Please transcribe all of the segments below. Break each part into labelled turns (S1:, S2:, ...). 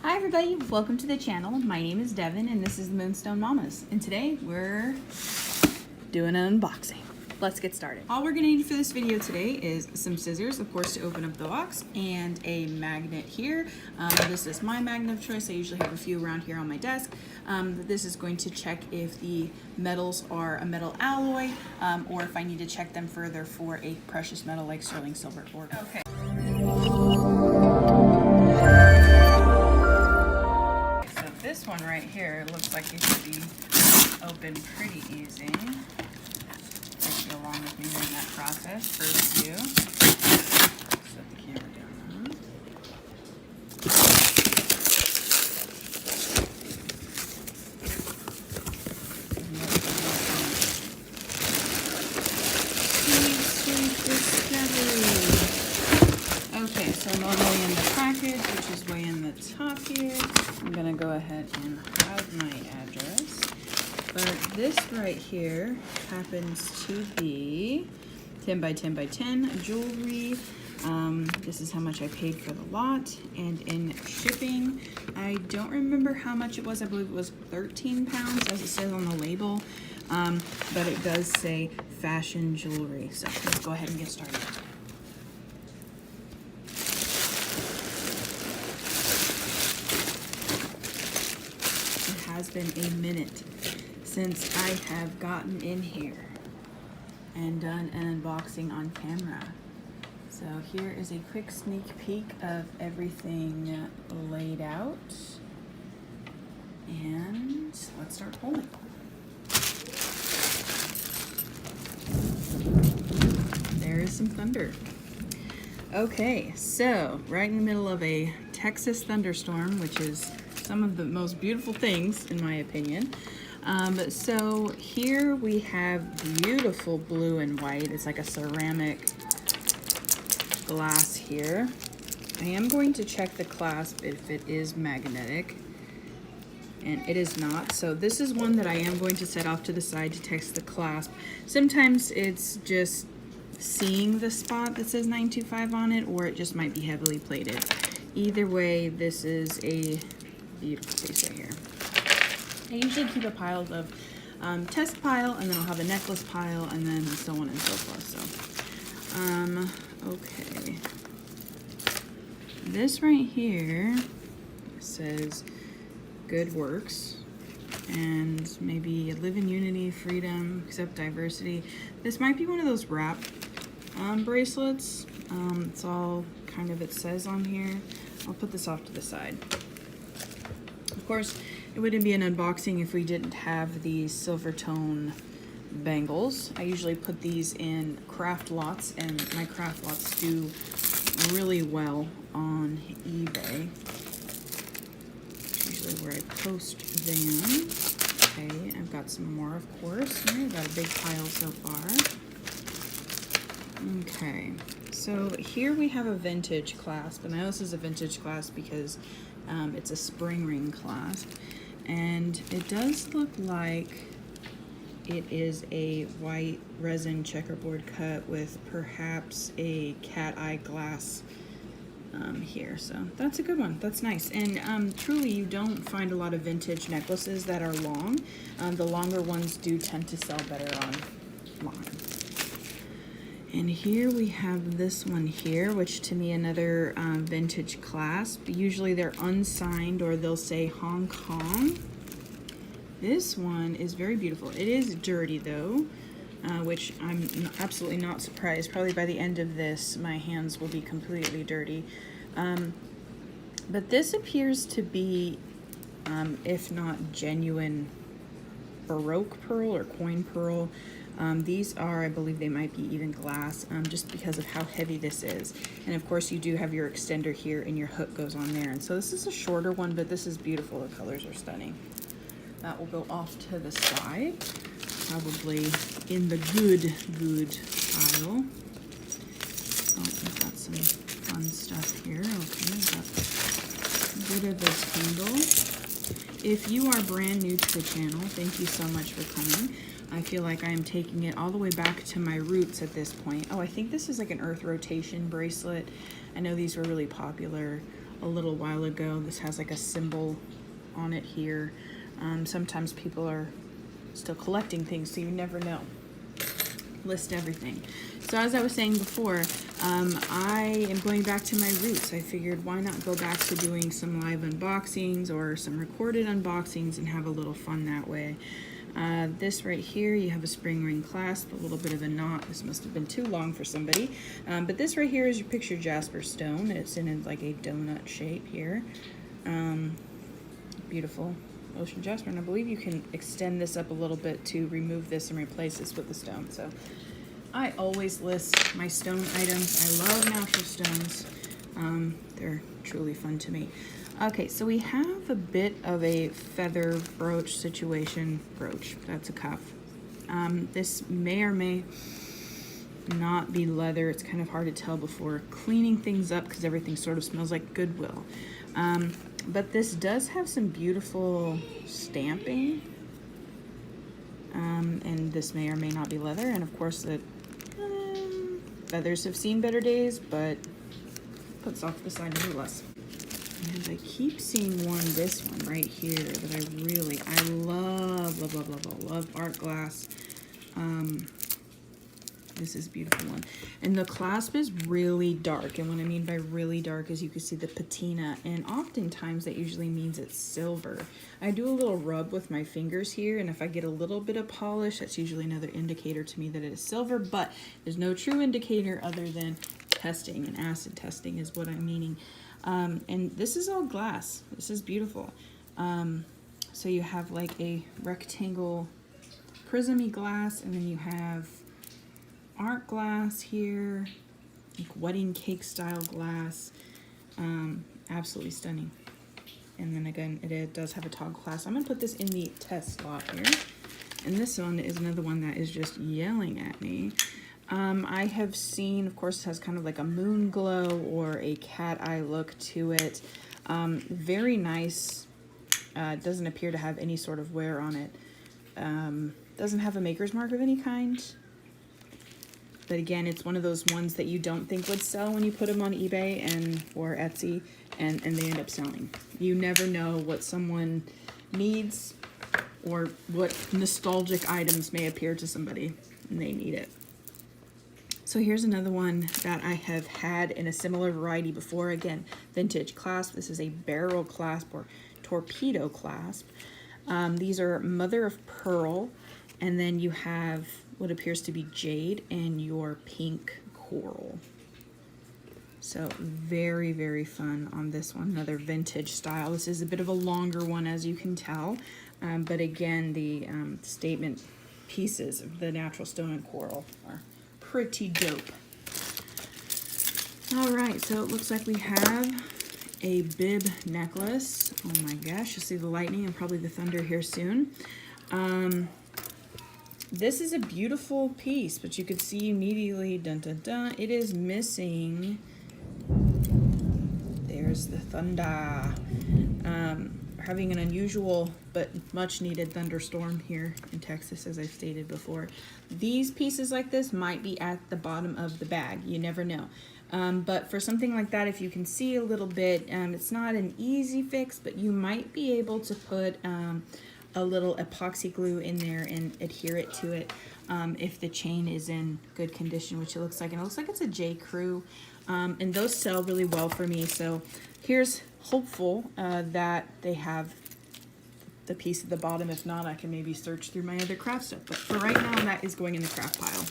S1: Hi everybody, welcome to the channel. My name is Devin and this is the Moonstone Mamas. And today we're doing an unboxing. Let's get started. All we're gonna need for this video today is some scissors, of course, to open up the box, and a magnet here. This is my magnet of choice. I usually have a few around here on my desk. This is going to check if the metals are a metal alloy, or if I need to check them further for a precious metal like sterling silver or gold. Okay. This one right here looks like it should be opened pretty easy. Take you along with me during that process. First view. Set the camera down. Sweet discovery. Okay, so normally in the package, which is way in the top here, I'm gonna go ahead and hide my address. But this right here happens to be 10 by 10 by 10 jewelry. This is how much I paid for the lot, and in shipping, I don't remember how much it was. I believe it was 13 pounds as it says on the label, but it does say fashion jewelry. So let's go ahead and get started. Has been a minute since I have gotten in here and done an unboxing on camera. So here is a quick sneak peek of everything laid out. And let's start pulling. There is some thunder. Okay, so right in the middle of a Texas thunderstorm, which is some of the most beautiful things in my opinion. So here we have beautiful blue and white. It's like a ceramic glass here. I am going to check the clasp if it is magnetic, and it is not. So this is one that I am going to set off to the side to test the clasp. Sometimes it's just seeing the spot that says 925 on it, or it just might be heavily plated. Either way, this is a beautiful piece right here. I usually keep a pile of test pile, and then I'll have a necklace pile, and then so on and so forth. So, okay. This right here says good works, and maybe live in unity, freedom, accept diversity. This might be one of those wrap bracelets. It's all kind of, it says on here. I'll put this off to the side. Of course, it wouldn't be an unboxing if we didn't have these silver tone bangles. I usually put these in craft lots, and my craft lots do really well on eBay. It's usually where I post them. Okay, I've got some more, of course. I've got a big pile so far. Okay, so here we have a vintage clasp, and I know this is a vintage clasp because it's a spring ring clasp, and it does look like it is a white resin checkerboard cut with perhaps a cat eye glass here. So that's a good one. That's nice. And truly, you don't find a lot of vintage necklaces that are long. The longer ones do tend to sell better online. And here we have this one here, which to me another vintage clasp. Usually they're unsigned, or they'll say Hong Kong. This one is very beautiful. It is dirty though, which I'm absolutely not surprised. Probably by the end of this, my hands will be completely dirty. But this appears to be, if not genuine Baroque pearl or coin pearl. These are, I believe they might be even glass, just because of how heavy this is. And of course you do have your extender here, and your hook goes on there. And so this is a shorter one, but this is beautiful. The colors are stunning. That will go off to the side, probably in the good pile. Oh, we've got some fun stuff here. Okay, I've got a bit of this handle. If you are brand new to the channel, thank you so much for coming. I feel like I am taking it all the way back to my roots at this point. Oh, I think this is like an earth rotation bracelet. I know these were really popular a little while ago. This has like a symbol on it here. Sometimes people are still collecting things, so you never know. List everything. So as I was saying before, I am going back to my roots. I figured why not go back to doing some live unboxings or some recorded unboxings and have a little fun that way. This right here, you have a spring ring clasp, a little bit of a knot. This must have been too long for somebody. But this right here is your picture jasper stone. It's in like a donut shape here. Beautiful ocean jasper, and I believe you can extend this up a little bit to remove this and replace this with the stone. So I always list my stone items. I love natural stones. They're truly fun to me. Okay, so we have a bit of a feather brooch situation. Brooch, that's a cuff. This may or may not be leather. It's kind of hard to tell before cleaning things up because everything sort of smells like Goodwill. But this does have some beautiful stamping. And this may or may not be leather. And of course, the feathers have seen better days, but puts off the side nevertheless. And I keep seeing this one right here that I love art glass. This is a beautiful one. And the clasp is really dark. And what I mean by really dark is you can see the patina. And oftentimes that usually means it's silver. I do a little rub with my fingers here. And if I get a little bit of polish, that's usually another indicator to me that it is silver. But there's no true indicator other than testing. And acid testing is what I'm meaning. And this is all glass. This is beautiful. So you have like a rectangle prismy glass, and then you have art glass here, like wedding cake style glass. Absolutely stunning. And then again, it does have a toggle clasp. I'm gonna put this in the test slot here. And this one is another one that is just yelling at me. I have seen, of course, it has kind of like a moon glow or a cat eye look to it. Very nice. Doesn't appear to have any sort of wear on it. Doesn't have a maker's mark of any kind. But again, it's one of those ones that you don't think would sell when you put them on eBay or Etsy, and they end up selling. You never know what someone needs or what nostalgic items may appear to somebody and they need it. So here's another one that I have had in a similar variety before. Again, vintage clasp. This is a barrel clasp or torpedo clasp. These are mother of pearl, and then you have what appears to be jade and your pink coral. So very, very fun on this one. Another vintage style. This is a bit of a longer one, as you can tell. But again, the statement pieces of the natural stone and coral are pretty dope. All right, so it looks like we have a bib necklace. Oh my gosh, you'll see the lightning and probably the thunder here soon. This is a beautiful piece, but you could see immediately, dun dun dun, it is missing. There's the thunder. We're having an unusual but much needed thunderstorm here in Texas, as I've stated before. These pieces like this might be at the bottom of the bag. You never know. But for something like that, if you can see a little bit, it's not an easy fix, but you might be able to put a little epoxy glue in there and adhere it to it if the chain is in good condition, which it looks like. And it looks like it's a J. Crew, and those sell really well for me. So here's hopeful that they have the piece at the bottom. If not, I can maybe search through my other craft stuff. But for right now, that is going in the craft pile.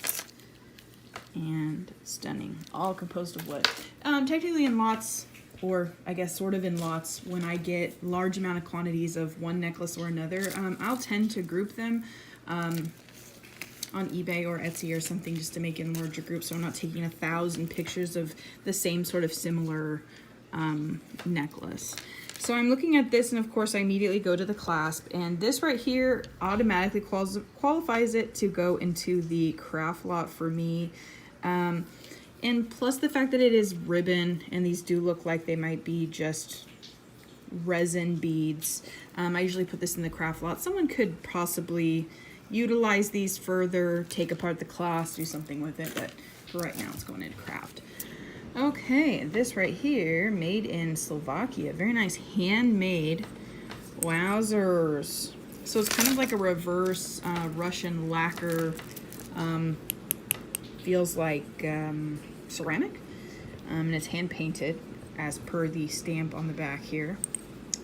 S1: And stunning, all composed of wood. Technically in lots, or I guess sort of in lots, when I get large amount of quantities of one necklace or another, I'll tend to group them on eBay or Etsy or something, just to make it in larger groups, so I'm not taking 1,000 pictures of the same sort of similar necklace. So I'm looking at this, and of course I immediately go to the clasp, and this right here automatically qualifies it to go into the craft lot for me. And plus the fact that it is ribbon, and these do look like they might be just resin beads. I usually put this in the craft lot. Someone could possibly utilize these further, take apart the clasp, do something with it, but for right now it's going into craft. Okay, this right here, made in Slovakia. Very nice, handmade. Wowzers. So it's kind of like a reverse Russian lacquer. Feels like ceramic. And it's hand painted as per the stamp on the back here.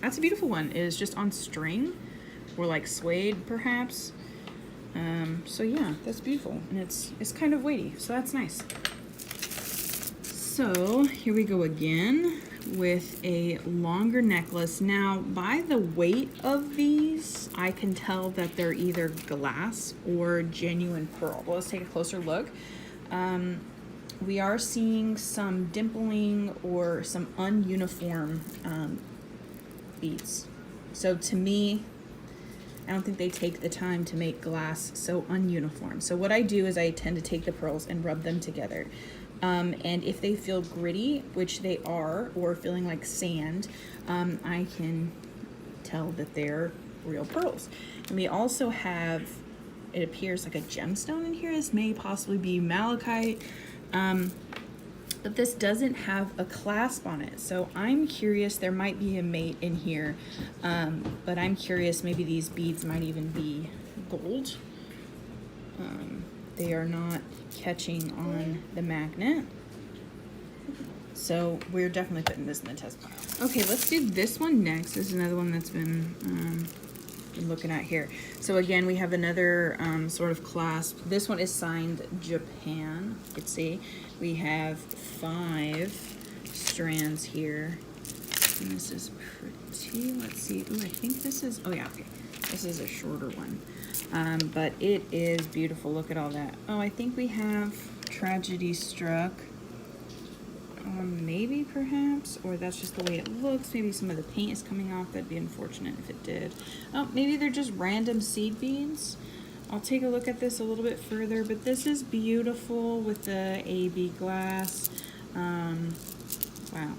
S1: That's a beautiful one. It is just on string or like suede perhaps. So yeah, that's beautiful. And it's kind of weighty, so that's nice. So here we go again with a longer necklace. Now, by the weight of these, I can tell that they're either glass or genuine pearl. Well, let's take a closer look. We are seeing some dimpling or some ununiform beads. So to me, I don't think they take the time to make glass so ununiform. So what I do is I tend to take the pearls and rub them together. And if they feel gritty, which they are, or feeling like sand, I can tell that they're real pearls. And we also have, it appears like a gemstone in here. This may possibly be malachite, but this doesn't have a clasp on it. So I'm curious, there might be a mate in here, but I'm curious, maybe these beads might even be gold. They are not catching on the magnet. So we're definitely putting this in the test pile. Okay, let's do this one next. This is another one that's been looking at here. So again, we have another sort of clasp. This one is signed Japan. You can see we have 5 strands here. And this is pretty, let's see. Ooh, I think this is, oh yeah, okay. This is a shorter one. But it is beautiful. Look at all that. Oh, I think we have Tragedy Struck. Maybe, perhaps, or that's just the way it looks. Maybe some of the paint is coming off. That'd be unfortunate if it did. Oh, maybe they're just random seed beads. I'll take a look at this a little bit further, but this is beautiful with the AB glass. Wow.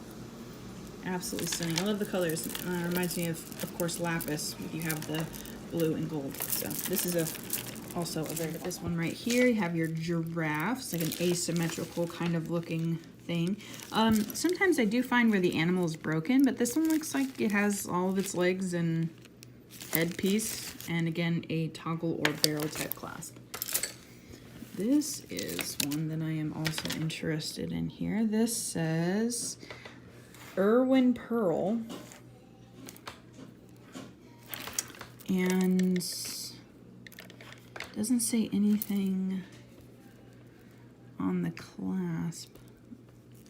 S1: Absolutely stunning. I love the colors. Reminds me of course, lapis. If you have the blue and gold. So this is also a very good. This one right here, you have your giraffe. It's like an asymmetrical kind of looking thing. Sometimes I do find where the animal is broken, but this one looks like it has all of its legs and head piece, and again a toggle or barrel type clasp. This is one that I am also interested in here. This says Irwin Pearl, and doesn't say anything on the clasp,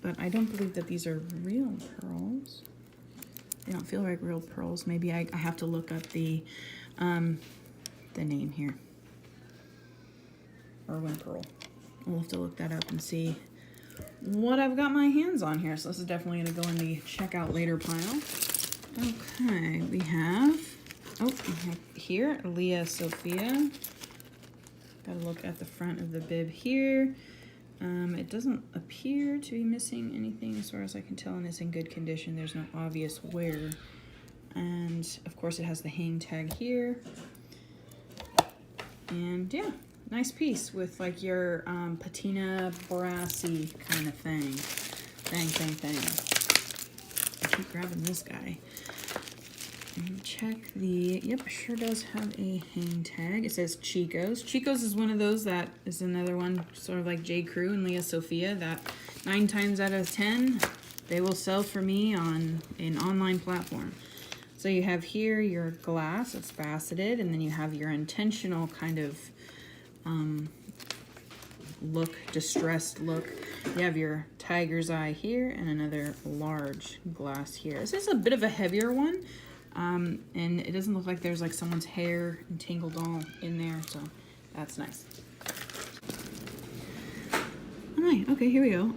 S1: but I don't believe that these are real pearls. They don't feel like real pearls. Maybe I have to look up the name here. Irwin Pearl. We'll have to look that up and see what I've got my hands on here. So this is definitely going to go in the checkout later pile. Okay, we have here, Leah Sophia. Got to look at the front of the bib here. It doesn't appear to be missing anything as far as I can tell, and it's in good condition. There's no obvious wear. And of course it has the hang tag here. And yeah, nice piece with like your patina brassy kind of thing. Thing. I keep grabbing this guy. And check the, yep, sure does have a hang tag. It says Chico's. Chico's is one of those that is another one, sort of like J. Crew and Leah Sophia, that 9 times out of 10, they will sell for me on an online platform. So you have here your glass, it's faceted, and then you have your intentional kind of look, distressed look. You have your tiger's eye here and another large glass here. This is a bit of a heavier one. And it doesn't look like there's like someone's hair entangled all in there, so that's nice. All right, okay, here we go.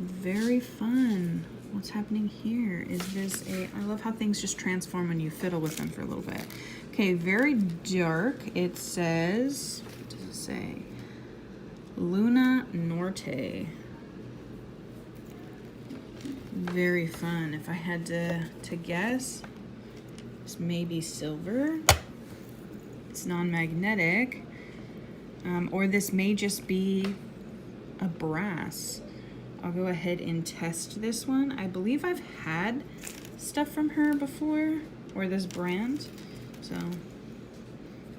S1: Very fun. What's happening here? Is this I love how things just transform when you fiddle with them for a little bit. Okay, very dark. It says, what does it say? Luna Norte. Very fun. If I had to guess, this may be silver. It's non-magnetic. Or this may just be a brass. I'll go ahead and test this one. I believe I've had stuff from her before, or this brand, so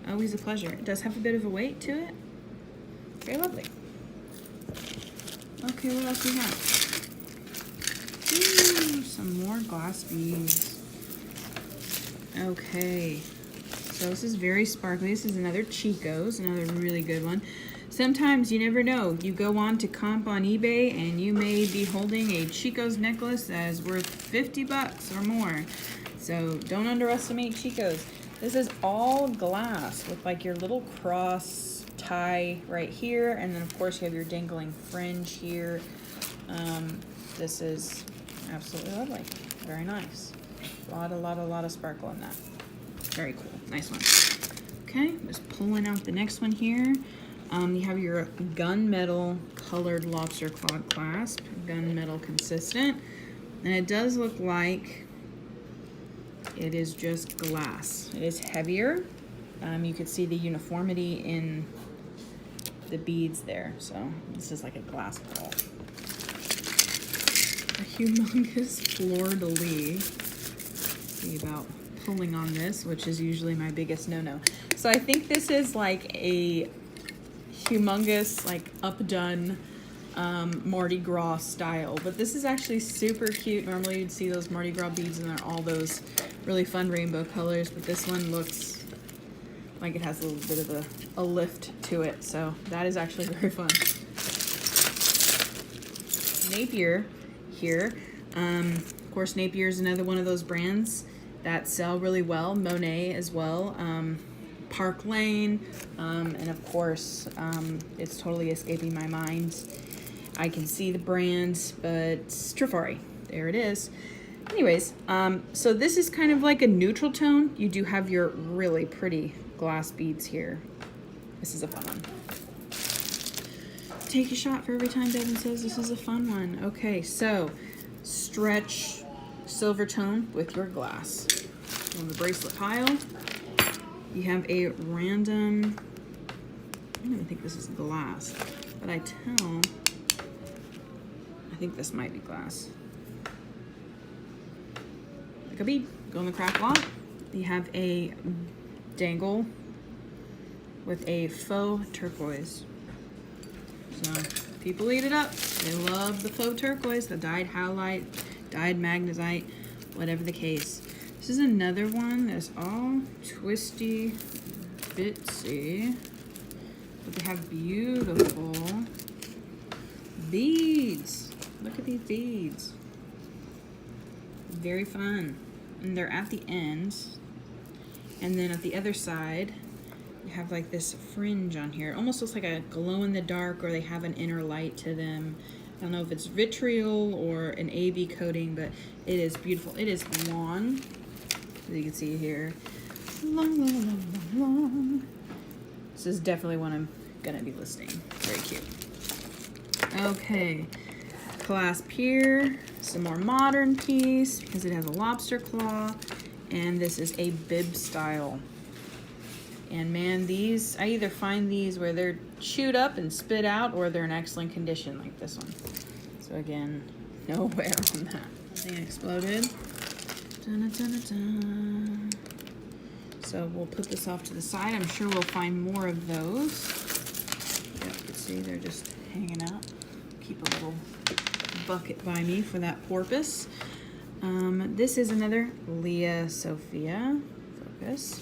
S1: always a pleasure. It does have a bit of a weight to it. Very lovely. Okay, what else we have? Ooh, some more glass beads. Okay, so this is very sparkly. This is another Chico's, another really good one. Sometimes you never know. You go on to comp on eBay and you may be holding a Chico's necklace that is worth 50 bucks or more. So don't underestimate Chico's. This is all glass with like your little cross tie right here. And then of course you have your dangling fringe here. This is absolutely lovely. Very nice. A lot of sparkle in that. Very cool. Nice one. Okay, just pulling out the next one here. You have your gunmetal colored lobster claw clasp, gunmetal consistent, and it does look like it is just glass. It is heavier. You can see the uniformity in the beads there. So this is like a glass ball. A humongous fleur-de-lis. See about pulling on this, which is usually my biggest no-no. So I think this is like a humongous, like updone Mardi Gras style, but this is actually super cute. Normally you'd see those Mardi Gras beads and they're all those really fun rainbow colors, but this one looks like it has a little bit of a lift to it, so that is actually very fun. Napier here. Of course, Napier is another one of those brands that sell really well. Monet as well. Park Lane, and of course, it's totally escaping my mind. I can see the brand, but Trifari, there it is. Anyways, so this is kind of like a neutral tone. You do have your really pretty glass beads here. This is a fun one. Take a shot for every time Devin says this is a fun one. Okay, so stretch silver tone with your glass. On the bracelet pile, you have a random, I don't even think this is glass, but I think this might be glass. Like a bead, go in the craft lot. You have a dangle with a faux turquoise. So people eat it up. They love the faux turquoise, the dyed howlite, dyed magnesite, whatever the case. This is another one that's all twisty, bitsy, but they have beautiful beads. Look at these beads. Very fun. And they're at the ends. And then at the other side, you have like this fringe on here. It almost looks like a glow in the dark, or they have an inner light to them. I don't know if it's vitriol or an AB coating, but it is beautiful. It is long. As you can see here, long. This is definitely one I'm gonna be listing. Very cute. Okay, clasp here, some more modern piece because it has a lobster claw, and this is a bib style. And man, these, I either find these where they're chewed up and spit out, or they're in excellent condition like this one. So again, no wear on that. Thing exploded. Dun, dun, dun, dun. So we'll put this off to the side. I'm sure we'll find more of those. Yep, you can see they're just hanging out. Keep a little bucket by me for that porpoise. This is another Leah Sophia. Focus.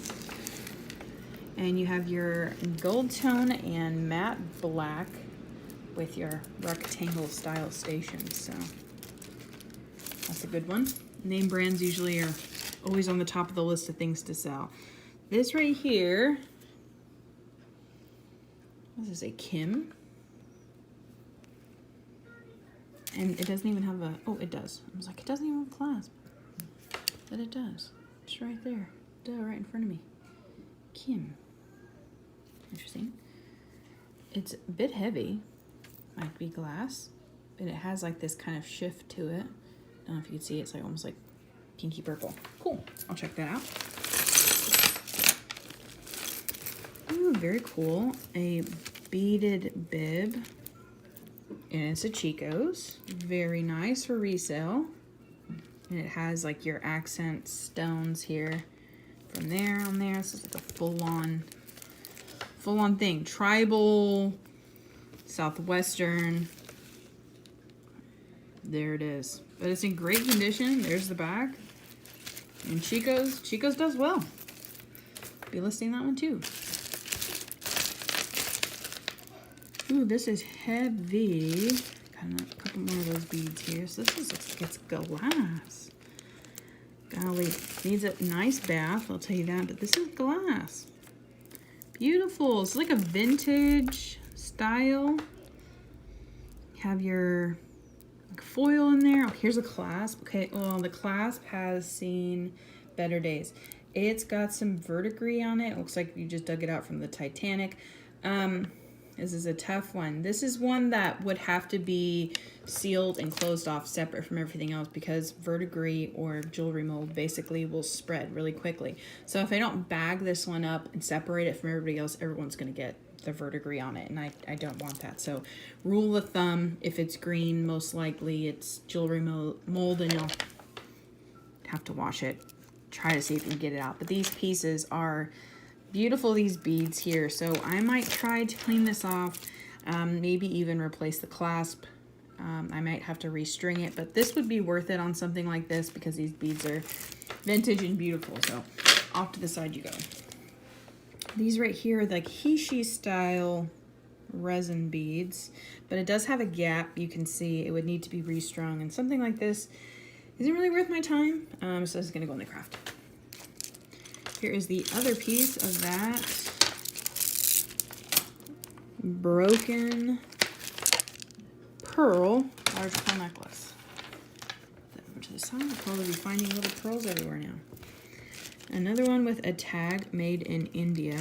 S1: And you have your gold tone and matte black with your rectangle style stations. So that's a good one. Name brands usually are always on the top of the list of things to sell. This right here, what does it say, Kim? And it doesn't even have a, oh, it does. I was like, it doesn't even have a clasp. But it does. It's right there. Duh, right in front of me. Kim. Interesting. It's a bit heavy. Might be glass. But it has like this kind of shift to it. I don't know if you can see it. It's like almost like pinky purple. Cool. I'll check that out. Ooh, very cool. A beaded bib. And it's a Chico's. Very nice for resale. And it has like your accent stones here. From there on there. This is like a full-on thing. Tribal, Southwestern. There it is. But it's in great condition. There's the back. And Chico's does well. Be listing that one too. Ooh, this is heavy. Got a couple more of those beads here. So this looks like it's glass. Golly, needs a nice bath, I'll tell you that. But this is glass. Beautiful. It's like a vintage style. Have your foil in there. Oh, here's a clasp. Okay, well, the clasp has seen better days. It's got some verdigris on it. It looks like you just dug it out from the Titanic. This is a tough one. This is one that would have to be sealed and closed off separate from everything else because verdigris or jewelry mold basically will spread really quickly. So if I don't bag this one up and separate it from everybody else, everyone's going to get the verdigris on it, and I don't want that. So rule of thumb, if it's green, most likely it's jewelry mold, and you'll have to wash it. Try to see if you can get it out. But these pieces are beautiful, these beads here. So I might try to clean this off, maybe even replace the clasp. I might have to restring it, but this would be worth it on something like this because these beads are vintage and beautiful. So off to the side you go. These right here are like Hishi style resin beads, but it does have a gap. You can see it would need to be restrung, and something like this isn't really worth my time. So this is gonna go in the craft. Here is the other piece of that broken pearl large pearl necklace. Put that over to the side. I'll probably be finding little pearls everywhere now. Another one with a tag made in India.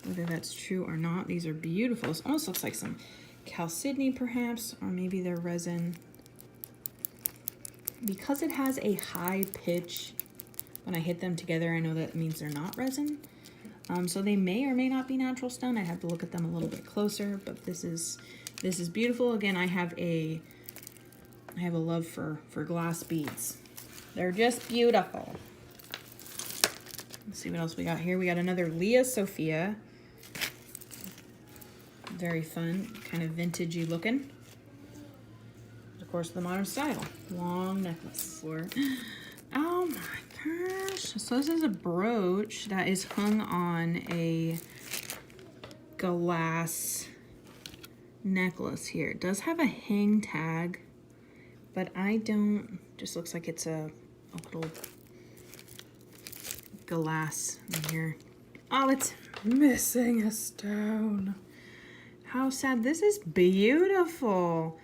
S1: Whether that's true or not, these are beautiful. This almost looks like some chalcedony perhaps, or maybe they're resin. Because it has a high pitch, when I hit them together, I know that means they're not resin. So they may or may not be natural stone. I have to look at them a little bit closer, but this is beautiful. Again, I have a love for glass beads. They're just beautiful. Let's see what else we got here. We got another Leah Sophia. Very fun, kind of vintagey looking. Of course, the modern style. Long necklace. Oh my gosh. So this is a brooch that is hung on a glass necklace here. It does have a hang tag, but just looks like it's a little glass in here. Oh, it's missing a stone. How sad. This is beautiful.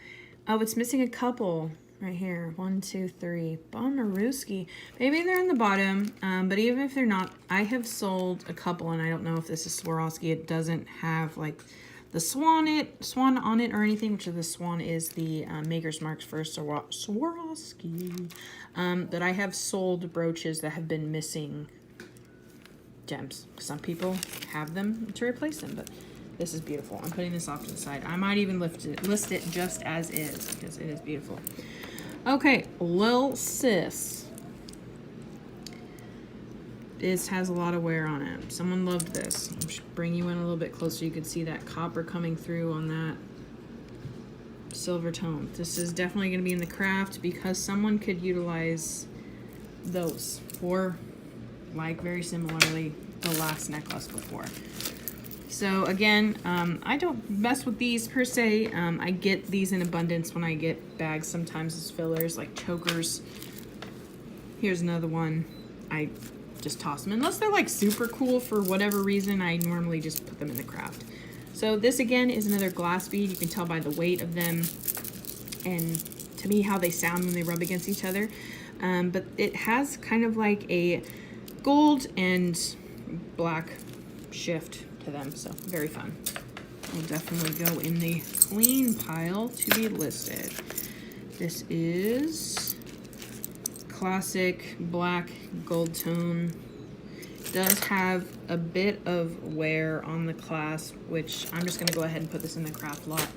S1: Oh, it's missing a couple right here. 1, 2, 3. Bummerooski. Maybe they're in the bottom, but even if they're not, I have sold a couple, and I don't know if this is Swarovski. It doesn't have like the swan on it or anything, which the swan is the maker's marks for Swarovski. But I have sold brooches that have been missing gems. Some people have them to replace them, but this is beautiful. I'm putting this off to the side. I might even list it just as is because it is beautiful. Okay, Lil Sis. This has a lot of wear on it. Someone loved this. I'll bring you in a little bit closer so you can see that copper coming through on that silver tone. This is definitely going to be in the craft because someone could utilize those for, like, very similarly the last necklace before. So again, I don't mess with these per se. I get these in abundance when I get bags sometimes as fillers, like chokers. Here's another one. I just toss them. Unless they're like super cool for whatever reason, I normally just put them in the craft. So this again is another glass bead. You can tell by the weight of them and to me how they sound when they rub against each other. But it has kind of like a gold and black shift to them, so very fun. Will definitely go in the clean pile to be listed. This is classic black gold tone. Does have a bit of wear on the clasp, which I'm just going to go ahead and put this in the craft lot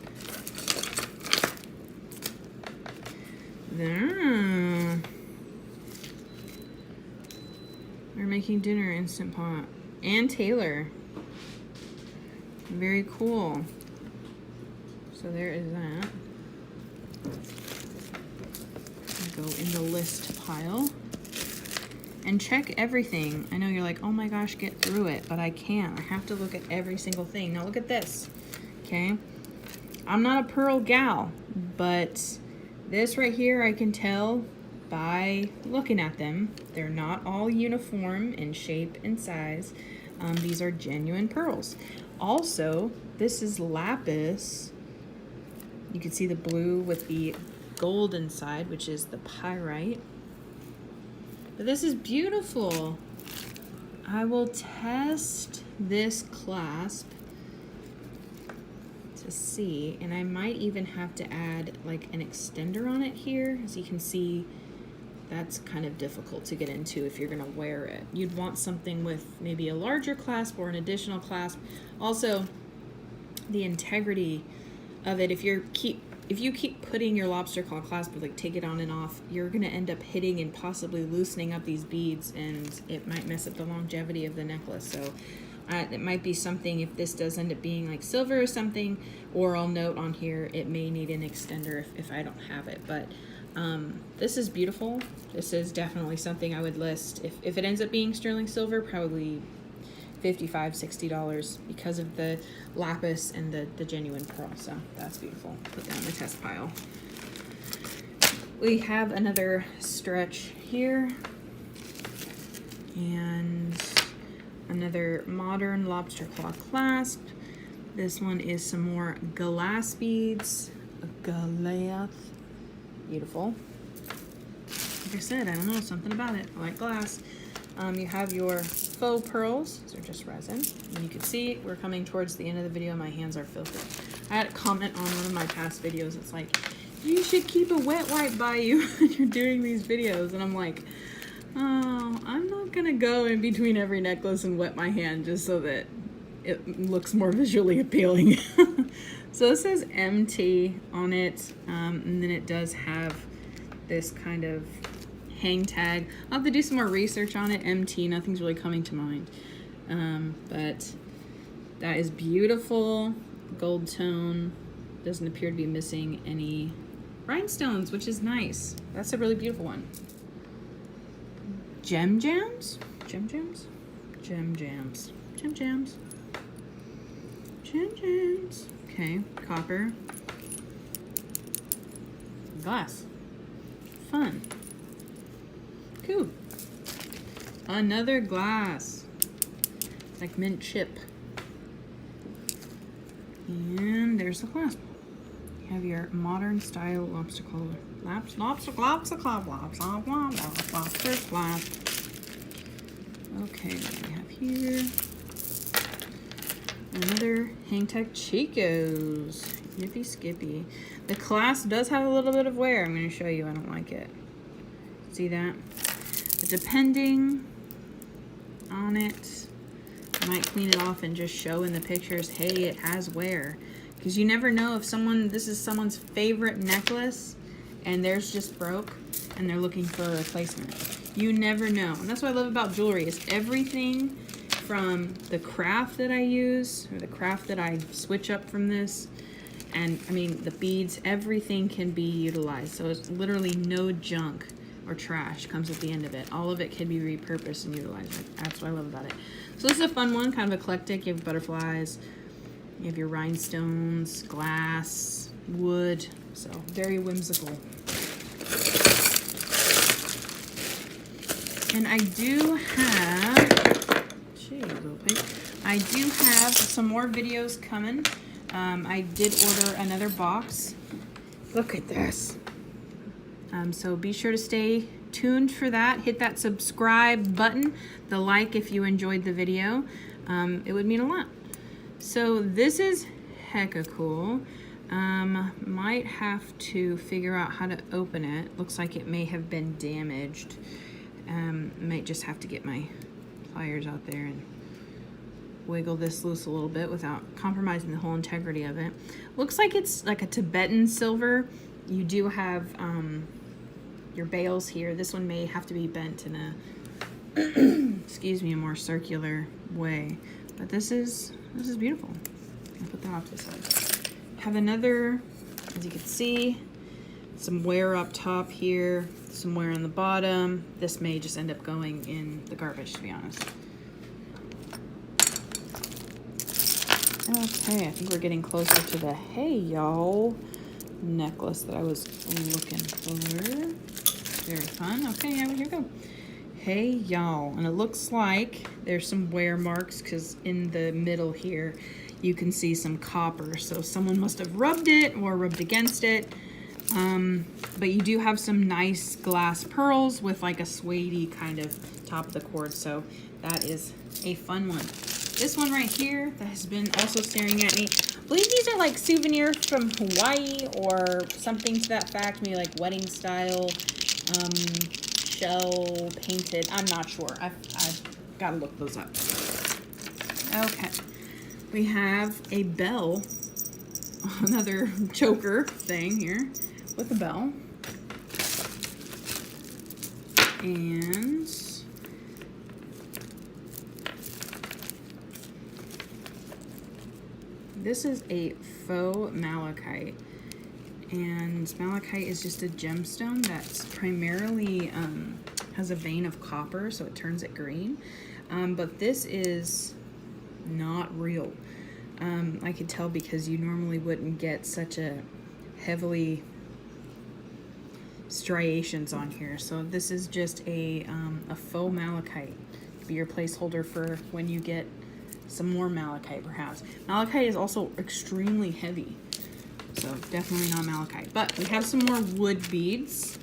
S1: There. We're making dinner, Instant Pot. And Taylor. Very cool. So there is that. Go in the list pile. And check everything. I know you're like, oh my gosh, get through it. But I can't. I have to look at every single thing. Now look at this. Okay? I'm not a pearl gal. But this right here I can tell by looking at them. They're not all uniform in shape and size. These are genuine pearls. Also, this is lapis. You can see the blue with the gold inside, which is the pyrite. But this is beautiful. I will test this clasp to see, and I might even have to add like an extender on it here. As you can see, that's kind of difficult to get into if you're gonna wear it. You'd want something with maybe a larger clasp or an additional clasp. Also, the integrity of it, if you keep putting your lobster claw clasp, like take it on and off, you're gonna end up hitting and possibly loosening up these beads, and it might mess up the longevity of the necklace. So it might be something, if this does end up being like silver or something, or I'll note on here, it may need an extender if I don't have it. But this is beautiful. This is definitely something I would list. If it ends up being sterling silver, probably $55, $60 because of the lapis and the genuine pearl. So that's beautiful. Put that in the test pile. We have another stretch here and another modern lobster claw clasp. This one is some more glass beads. Glass. Beautiful. Like I said, I don't know, something about it. I like glass. You have your faux pearls. These are just resin. And you can see we're coming towards the end of the video. My hands are filthy. I had a comment on one of my past videos. It's like, you should keep a wet wipe by you when you're doing these videos. And I'm like, oh, I'm not gonna go in between every necklace and wet my hand just so that it looks more visually appealing. So this says MT on it, and then it does have this kind of hang tag. I'll have to do some more research on it. MT, nothing's really coming to mind. But that is beautiful. Gold tone. Doesn't appear to be missing any rhinestones, which is nice. That's a really beautiful one. Gem jams? Gem jams? Gem jams. Gem jams. Gem jams. Okay, copper. Glass. Fun. Cool. Another glass. Like mint chip. And there's the clasp. You have your modern style lobster claw. Lobster clasp. Okay, what do we have here? Another hang tag Chico's. Nippy Skippy. The clasp does have a little bit of wear. I'm going to show you. I don't like it. See that? But depending on it, I might clean it off and just show in the pictures, hey, it has wear. Because you never know if this is someone's favorite necklace and theirs just broke and they're looking for a replacement. You never know. And that's what I love about jewelry, is everything from the craft that I use, or the craft that I switch up from this, and I mean the beads, everything can be utilized. So it's literally no junk or trash comes at the end of it. All of it can be repurposed and utilized. That's what I love about it. So this is a fun one, kind of eclectic. You have butterflies, you have your rhinestones, glass, wood, so very whimsical. And I do have, I do have some more videos coming. I did order another box. Look at this. So be sure to stay tuned for that. Hit that subscribe button, the like if you enjoyed the video. It would mean a lot. So this is hecka cool. Might have to figure out how to open it. Looks like it may have been damaged. Might just have to get my pliers out there and wiggle this loose a little bit without compromising the whole integrity of it. Looks like it's like a Tibetan silver. You do have your bails here. This one may have to be bent in a excuse me, a more circular way, but this is beautiful. I'll put that off to the side. Have another, as you can see, some wear up top here, some wear on the bottom. This may just end up going in the garbage, to be honest. Okay, I think we're getting closer to the hey y'all necklace that I was looking for. Very fun. Okay, yeah, here we go. Hey y'all, and it looks like there's some wear marks because in the middle here you can see some copper, so someone must have rubbed it or rubbed against it. But you do have some nice glass pearls with like a suede kind of top of the cord, so that is a fun one. This one right here that has been also staring at me, I believe these are like souvenirs from Hawaii or something to that fact, maybe like wedding style. Shell painted. I'm not sure. I've got to look those up. Okay. We have a bell. Another choker thing here with a bell. And this is a faux malachite. And malachite is just a gemstone that's primarily has a vein of copper, so it turns it green. But this is not real. I could tell because you normally wouldn't get such a heavily striations on here. So this is just a faux malachite. Be your placeholder for when you get some more malachite, perhaps. Malachite is also extremely heavy. So definitely not malachite. But we have some more wood beads.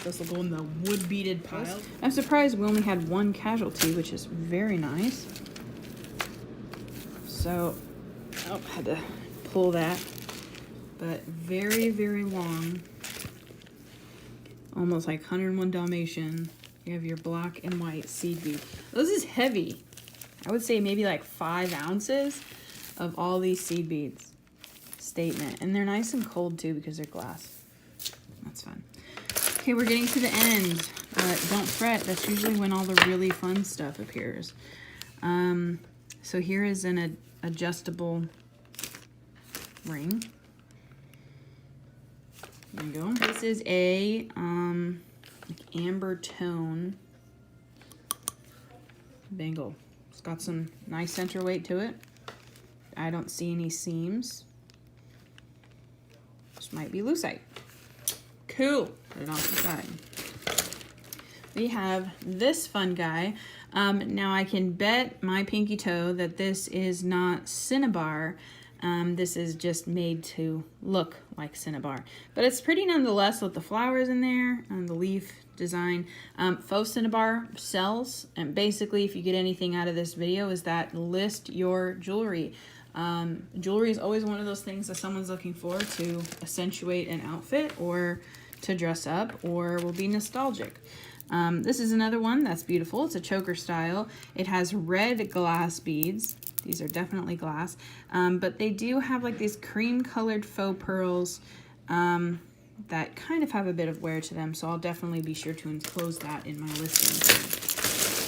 S1: This will go in the wood beaded pile. I'm surprised we only had one casualty, which is very nice. So, oh, had to pull that. But very, very long. Almost like 101 Dalmatian. You have your black and white seed bead. This is heavy. I would say maybe like 5 ounces of all these seed beads. Statement. And they're nice and cold too because they're glass. That's fun. Okay, we're getting to the end. Don't fret, that's usually when all the really fun stuff appears. So here is an adjustable ring. There you go. This is a amber tone bangle. It's got some nice center weight to it. I don't see any seams. This might be lucite. Cool. Put it off the side. We have this fun guy. Now I can bet my pinky toe that this is not cinnabar. This is just made to look like cinnabar. But it's pretty nonetheless with the flowers in there and the leaf design. Faux cinnabar sells, and basically if you get anything out of this video is that list your jewelry. Jewelry is always one of those things that someone's looking for to accentuate an outfit or to dress up or will be nostalgic. This is another one that's beautiful. It's a choker style. It has red glass beads. These are definitely glass, but they do have like these cream colored faux pearls that kind of have a bit of wear to them, so I'll definitely be sure to enclose that in my listing.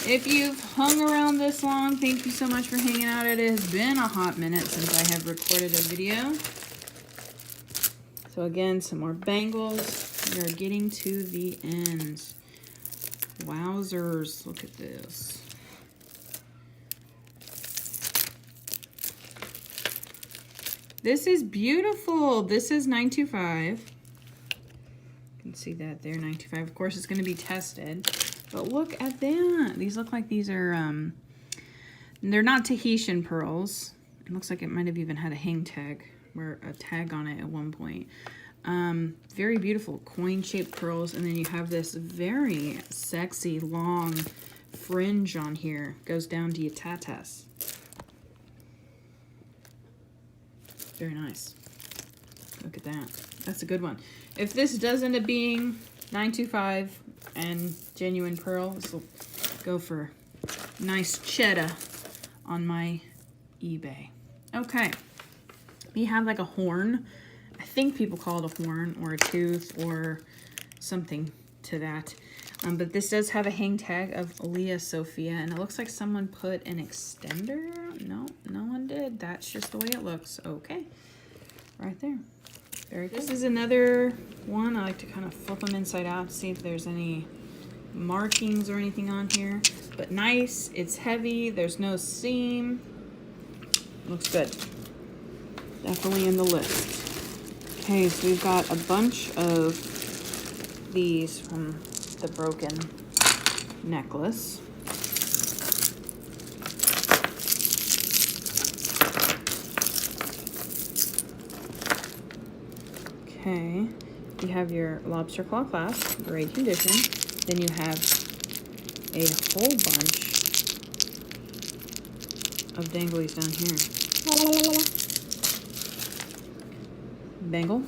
S1: If you've hung around this long, thank you so much for hanging out. It has been a hot minute since I have recorded a video. So again, some more bangles. We are getting to the end. Wowzers, look at this. This is beautiful. This is 925. You can see that there, 925. Of course, it's going to be tested. But look at that. These look like these are, they're not Tahitian pearls. It looks like it might have even had a hang tag, or a tag on it at one point. Very beautiful coin-shaped pearls. And then you have this very sexy long fringe on here. Goes down to your tatas. Very nice. Look at that. That's a good one. If this does end up being 925 and genuine pearl, this will go for nice cheddar on my eBay. Okay. We have like a horn. I think people call it a horn or a tooth or something to that. But this does have a hang tag of Leah Sophia, and it looks like someone put an extender. No, no one did. That's just the way it looks. Okay, right there. Very cool. This is another one. I like to kind of flip them inside out to see if there's any markings or anything on here. But nice. It's heavy. There's no seam. Looks good. Definitely in the list. Okay, so we've got a bunch of these from the broken necklace. Okay, you have your lobster claw clasp, great condition. Then you have a whole bunch of danglies down here. Bangle.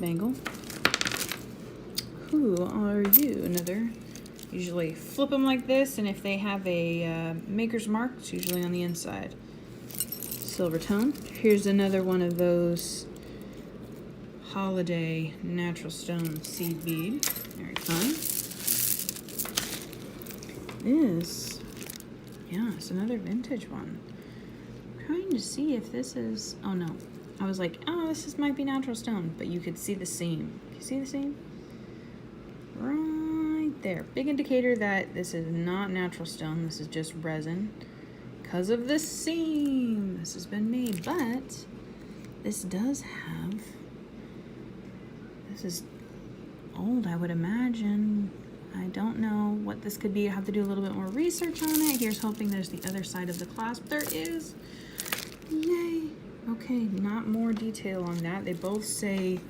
S1: Bangle. Who are you? Another. Usually flip them like this, and if they have a maker's mark, it's usually on the inside. Silver tone. Here's another one of those holiday natural stone seed bead. Very fun. This, yeah, it's another vintage one. I'm trying to see if this is, oh no. I was like, oh, might be natural stone, but you could see the seam. Can you see the seam? Right there. Big indicator that this is not natural stone. This is just resin because of the seam. This has been made, but this does have, this is old, I would imagine. I don't know what this could be. I have to do a little bit more research on it. Here's hoping there's the other side of the clasp. There is. Yay. Okay, not more detail on that. They both say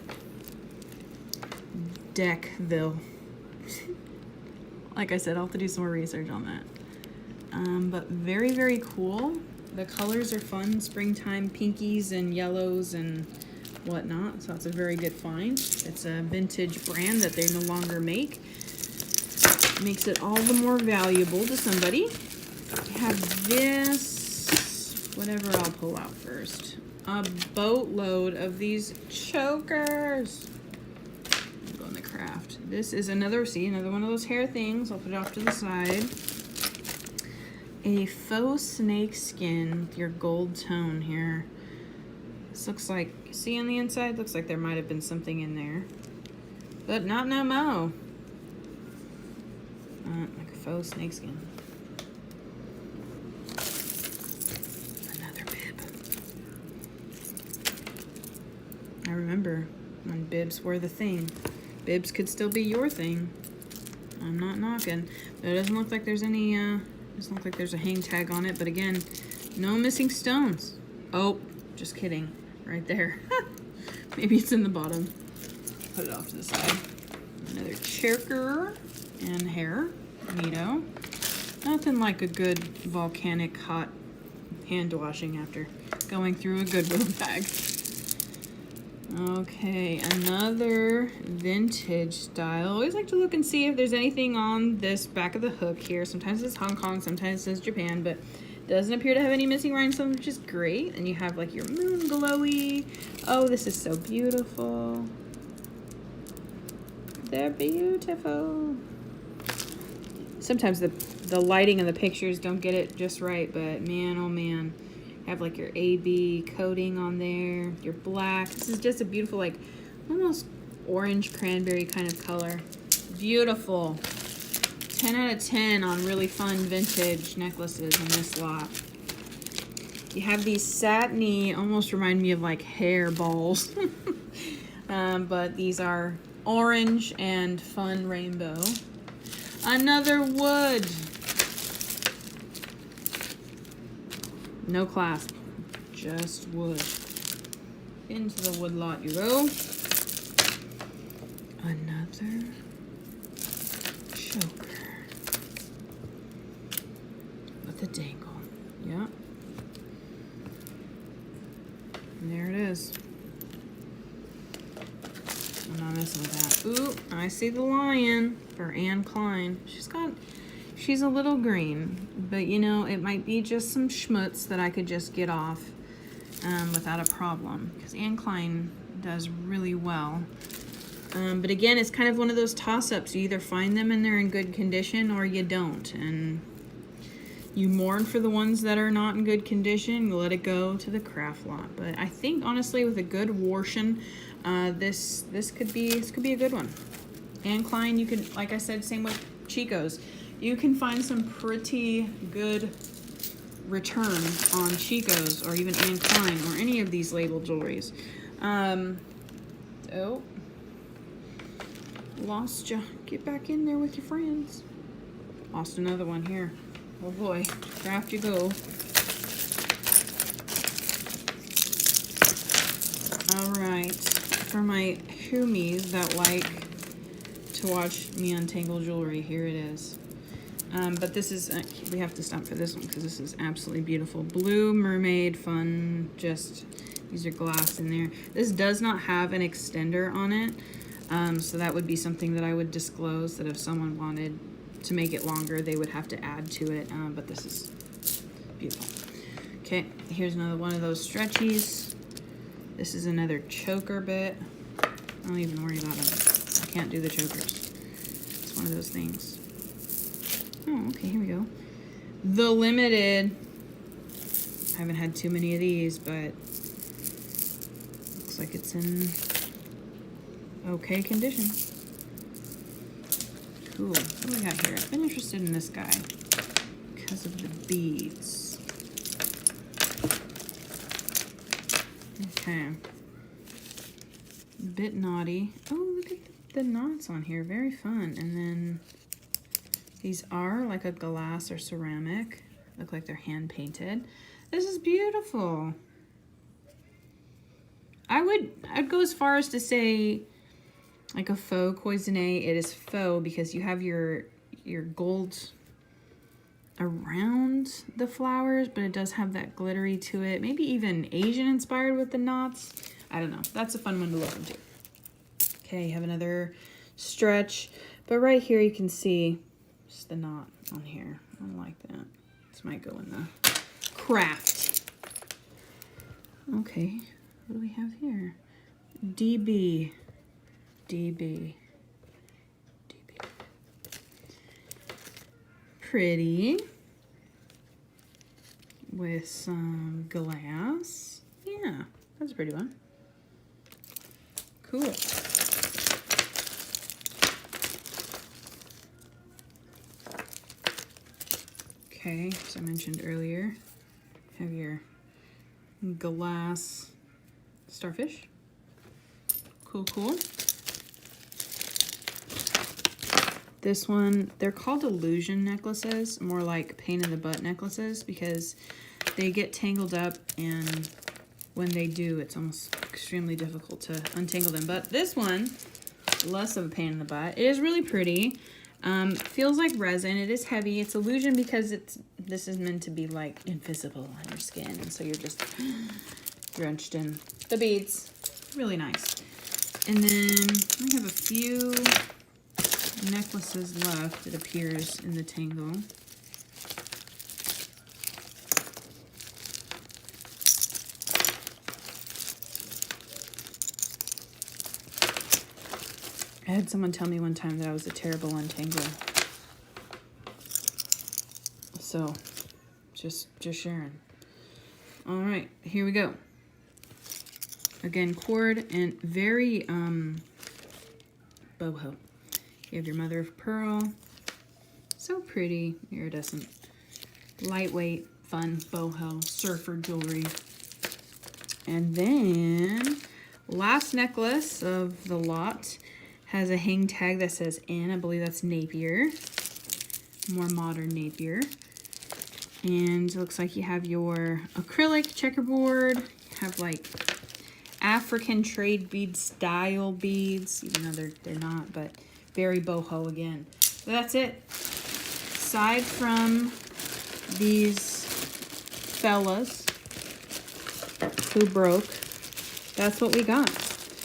S1: Deckville. Like I said, I'll have to do some more research on that. But very, very cool. The colors are fun. Springtime pinkies and yellows and whatnot. So it's a very good find. It's a vintage brand that they no longer make. Makes it all the more valuable to somebody. I have this, whatever I'll pull out first. A boatload of these chokers. Go in the craft. This is another, see, another one of those hair things. I'll put it off to the side. A faux snake skin with your gold tone here. This looks like, see on the inside, looks like there might have been something in there. But not no mo. Like a faux snakeskin. Another bib. I remember when bibs were the thing. Bibs could still be your thing. I'm not knocking. But it doesn't look like there's any, doesn't look like there's a hang tag on it. But again, no missing stones. Oh, just kidding. Right there. Maybe it's in the bottom. Put it off to the side. Another choker and hair. Neato. Nothing like a good volcanic hot hand washing after going through a Goodwill bag. Okay, another vintage style. Always like to look and see if there's anything on this back of the hook here. Sometimes it's Hong Kong, sometimes it says Japan, but doesn't appear to have any missing rhinestones, which is great. And you have like your moon glowy. Oh, this is so beautiful. They're beautiful. Sometimes the lighting and the pictures don't get it just right, but man, oh man. Have like your AB coating on there, your black. This is just a beautiful, like almost orange cranberry kind of color. Beautiful. 10 out of 10 on really fun vintage necklaces in this lot. You have these satiny, almost remind me of like hair balls. But these are orange and fun rainbow. Another wood. No clasp, just wood. Into the wood lot you go. Another choker with a dangle. Yep. And there it is. I'm not messing with that. Ooh, I see the lion for Anne Klein. She's a little green, but you know, it might be just some schmutz that I could just get off without a problem. Because Anne Klein does really well But again, it's kind of one of those toss-ups. You either find them and they're in good condition or you don't. And you mourn for the ones that are not in good condition. You let it go to the craft lot. But I think, honestly, with a good Warshin, this could be a good one. And Klein, you can, like I said, same with Chico's. You can find some pretty good return on Chico's or even Anne Klein or any of these label jewelries. Oh, lost ya. Get back in there with your friends. Lost another one here. Oh boy, craft you go. All right, for my Humies that like to watch me untangle jewelry, here it is. But this is, we have to stop for this one because this is absolutely beautiful. Blue mermaid fun, just, these are glass in there. This does not have an extender on it. So that would be something that I would disclose, that if someone wanted to make it longer, they would have to add to it. But this is beautiful. Okay, here's another one of those stretchies. This is another choker bit. Don't even worry about them. I can't do the chokers. It's one of those things. Oh, okay, here we go. The limited. I haven't had too many of these, but looks like it's in okay condition. Cool. What do we got here? I've been interested in this guy because of the beads. Okay. A bit naughty. Oh, look at the knots on here. Very fun. And then these are like a glass or ceramic. Look like they're hand painted. This is beautiful. I'd go as far as to say like a faux cloisonné. It is faux because you have your gold around the flowers, but it does have that glittery to it. Maybe even Asian inspired with the knots. I don't know. That's a fun one to look into. Okay, you have another stretch, but right here you can see just the knot on here. I don't like that. This might go in the craft. Okay, what do we have here? DB. Pretty. With some glass. Yeah, that's a pretty one. Cool. Okay, as I mentioned earlier, have your glass starfish. Cool. This one, they're called illusion necklaces, more like pain in the butt necklaces, because they get tangled up, and when they do, it's almost extremely difficult to untangle them. But this one, less of a pain in the butt. It is really pretty. Feels like resin. It is heavy. It's illusion because this is meant to be like invisible on your skin, and so you're just drenched in the beads. Really nice. And then we have a few necklaces left, it appears, in the tangle. I had someone tell me one time that I was a terrible untangler. So, just sharing. All right, here we go. Again, cord and very boho. You have your mother of pearl. So pretty, iridescent, lightweight, fun boho surfer jewelry. And then last necklace of the lot has a hang tag that says N. I believe that's Napier, more modern Napier. And it looks like you have your acrylic checkerboard. You have like African trade bead style beads, even though they're not, but very boho again. So that's it. Aside from these fellas who broke, that's what we got.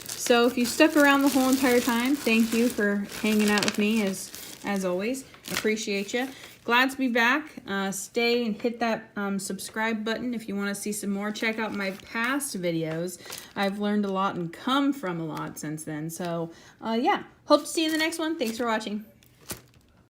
S1: So if you stuck around the whole entire time, thank you for hanging out with me as as always, appreciate you. Glad to be back. Stay and hit that subscribe button if you want to see some more. Check out my past videos. I've learned a lot and come from a lot since then. So, yeah. Hope to see you in the next one. Thanks for watching.